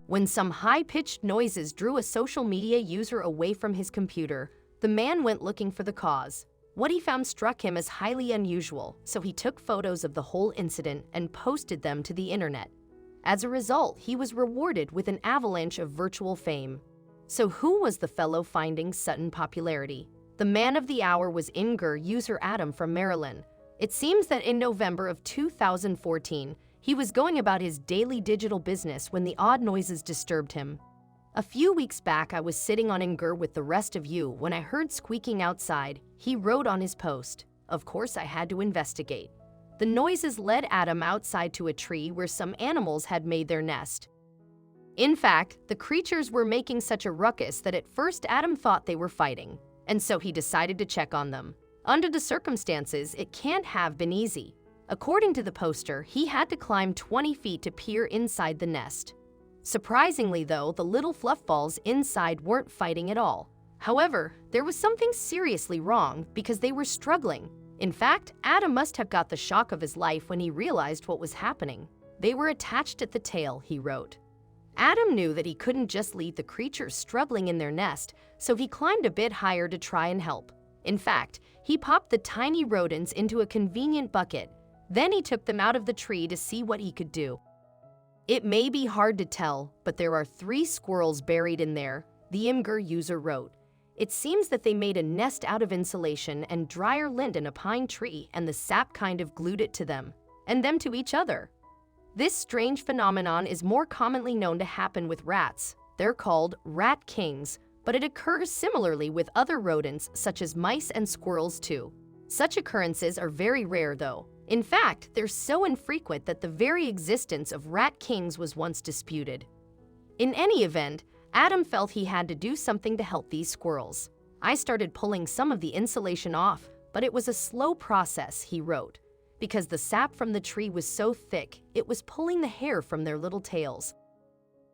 when some high-pitched noises drew a social media user away from his computer. The man went looking for the cause. What he found struck him as highly unusual, so he took photos of the whole incident and posted them to the internet. As a result, he was rewarded with an avalanche of virtual fame. So who was the fellow finding sudden popularity? The man of the hour was user Adam from Maryland. It seems that in November of 2014, he was going about his daily digital business when the odd noises disturbed him. A few weeks back, I was sitting on Inger with the rest of you when I heard squeaking outside, he wrote on his post. Of course, I had to investigate. The noises led Adam outside to a tree where some animals had made their nest. In fact, the creatures were making such a ruckus that at first Adam thought they were fighting, and so he decided to check on them. Under the circumstances, it can't have been easy. According to the poster, he had to climb 20 feet to peer inside the nest. Surprisingly though, the little fluffballs inside weren't fighting at all. However, there was something seriously wrong because they were struggling. In fact, Adam must have got the shock of his life when he realized what was happening. They were attached at the tail, he wrote. Adam knew that he couldn't just leave the creatures struggling in their nest, so he climbed a bit higher to try and help. In fact, he popped the tiny rodents into a convenient bucket. Then he took them out of the tree to see what he could do. It may be hard to tell, but there are 3 squirrels buried in there, the Imgur user wrote. It seems that they made a nest out of insulation and drier lint in a pine tree, and the sap kind of glued it to them, and them to each other. This strange phenomenon is more commonly known to happen with rats. They're called rat kings, but it occurs similarly with other rodents such as mice and squirrels too. Such occurrences are very rare though. In fact, they're so infrequent that the very existence of rat kings was once disputed. In any event, Adam felt he had to do something to help these squirrels. I started pulling some of the insulation off, but it was a slow process, he wrote. Because the sap from the tree was so thick, it was pulling the hair from their little tails.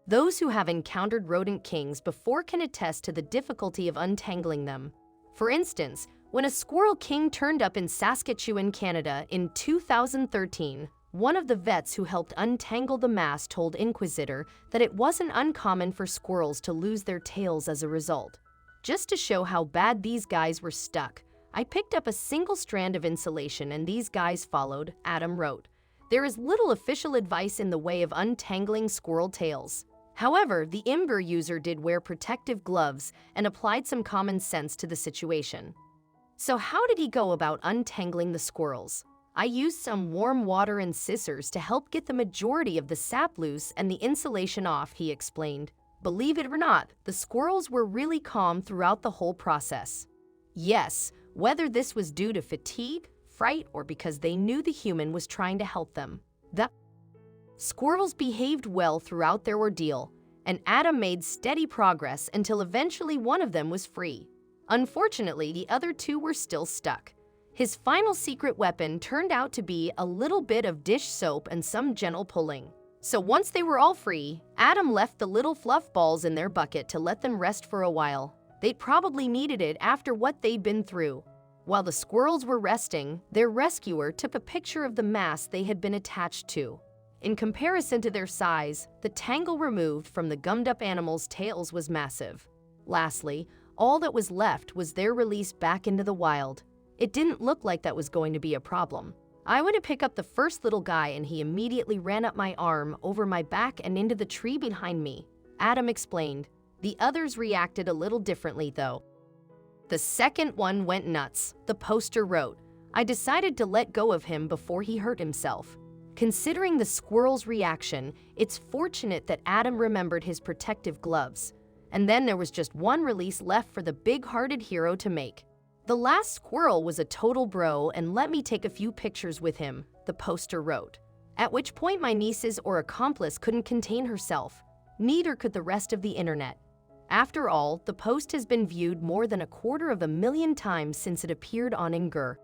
Those who have encountered rodent kings before can attest to the difficulty of untangling them. For instance, when a squirrel king turned up in Saskatchewan, Canada in 2013, one of the vets who helped untangle the mass told Inquisitor that it wasn't uncommon for squirrels to lose their tails as a result. Just to show how bad these guys were stuck, I picked up a single strand of insulation and these guys followed, Adam wrote. There is little official advice in the way of untangling squirrel tails. However, the Imgur user did wear protective gloves and applied some common sense to the situation. So how did he go about untangling the squirrels? I used some warm water and scissors to help get the majority of the sap loose and the insulation off, he explained. Believe it or not, the squirrels were really calm throughout the whole process. Yes, whether this was due to fatigue, fright, or because they knew the human was trying to help them. The squirrels behaved well throughout their ordeal, and Adam made steady progress until eventually one of them was free. Unfortunately, the other 2 were still stuck. His final secret weapon turned out to be a little bit of dish soap and some gentle pulling. So once they were all free, Adam left the little fluff balls in their bucket to let them rest for a while. They'd probably needed it after what they'd been through. While the squirrels were resting, their rescuer took a picture of the mass they had been attached to. In comparison to their size, the tangle removed from the gummed-up animals' tails was massive. Lastly, all that was left was their release back into the wild. It didn't look like that was going to be a problem. I went to pick up the first little guy and he immediately ran up my arm, over my back and into the tree behind me, Adam explained. The others reacted a little differently though. The second one went nuts, the poster wrote. I decided to let go of him before he hurt himself. Considering the squirrel's reaction, it's fortunate that Adam remembered his protective gloves. And then there was just one release left for the big-hearted hero to make. The last squirrel was a total bro and let me take a few pictures with him, the poster wrote. At which point my nieces or accomplice couldn't contain herself. Neither could the rest of the internet. After all, the post has been viewed more than 250,000 times since it appeared on Imgur.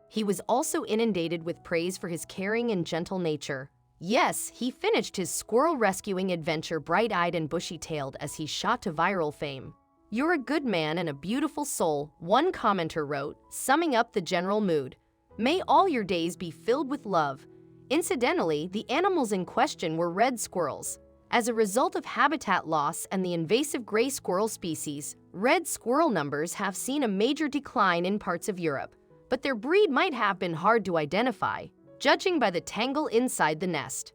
He was also inundated with praise for his caring and gentle nature. Yes, he finished his squirrel rescuing adventure bright-eyed and bushy-tailed as he shot to viral fame. You're a good man and a beautiful soul, one commenter wrote, summing up the general mood. May all your days be filled with love. Incidentally, the animals in question were red squirrels. As a result of habitat loss and the invasive gray squirrel species, red squirrel numbers have seen a major decline in parts of Europe, but their breed might have been hard to identify, judging by the tangle inside the nest.